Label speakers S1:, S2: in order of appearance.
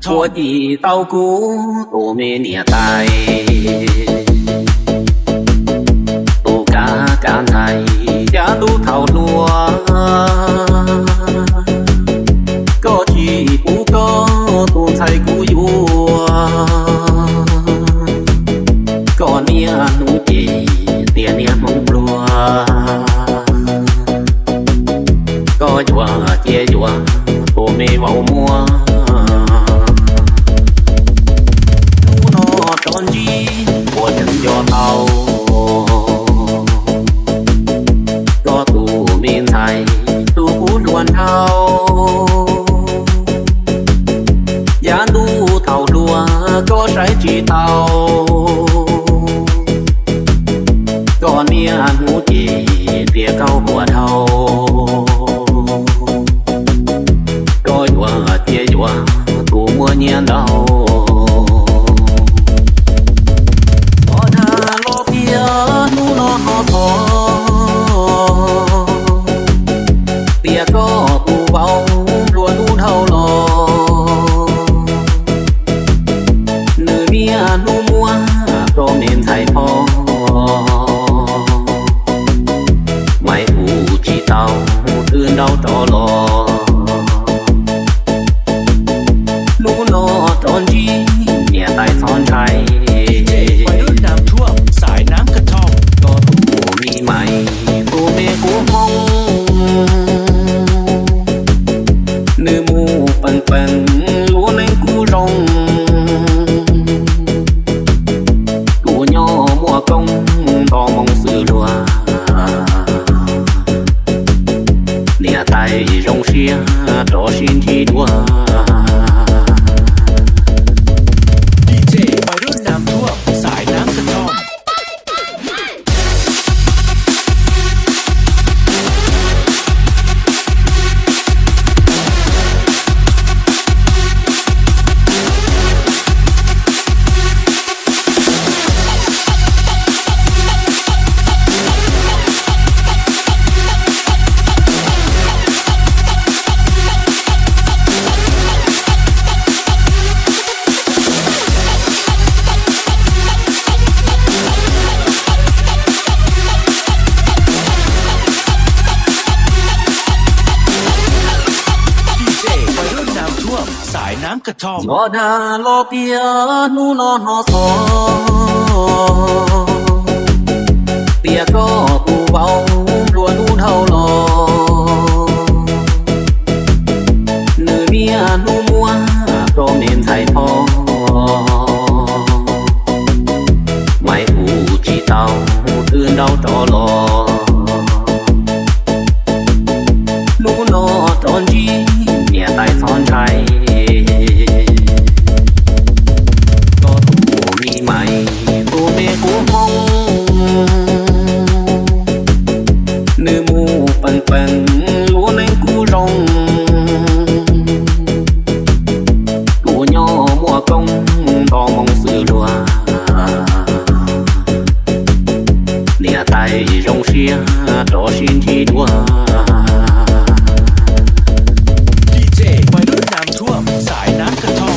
S1: ทองดีเต้ากูตัวเมียตายตัวกาการไทยอย่าดูเท่านัวก็ที่กูก็ตัวไทยกูอยู่ก็เนี่ยหนูจีเตี้ยเนี่ยมองกลัวก็จัวเจียจัวตัวไม่เว้ามัวตอนจีปวดถึงยอดเตาก็ตูมีนไทยตูพูดวันเทาอย่าดูเท่าดัวก็ใช้จีเตาก็เนี่ยหูจีเตี้ยเข้าหัวเทาก็ยัวเตี้ยยัวตูมัวเนียนเดาเตียก็กูเบารัวนูเท่าหลอเนื้อเมียนูมัวก็เมนไทยพอไม่หูจีเต้าตื่นเดาต่อหลอนูนอตอนจีเนี่ยไต่ซ้อนชัย
S2: วัยรุ่นน้ำท่วมสายน้ำกระท่อม
S1: ก็ตูมีไหมตูเมกูมองเนื้อมูปังปังรู้ในกูร้องกูย่อมัวกงต่อมองสื่อลัวเนี่ยไตรงเชียต่อชินที่ดัว
S2: ดีเจวัยรุ่นน้ำท่วมสายน้ำกระท่อมสายน้ำกระท่อม
S1: ยอดาโลเปียนูนอนหอทอเตียก็กูเบารัวนูเท่าหลอเนื้อเมียนูมัวก็เมนไทยพอไม่หูจีเต้าตื่นเดาต่อหลอนูนอตอนจีเนี่ยไต่ซ้อนชัยก็ตูมีไหมตูเมกูมองเนื้อมูปังปังรู้ในกูร้องกูย่อมัวกงต่อมองสื่อลัวเนี่ยไตรงเชียต่อชินที่ดัว
S2: ดีเจวัยรุ่นน้ำท่วมสายน้ำกระท่อม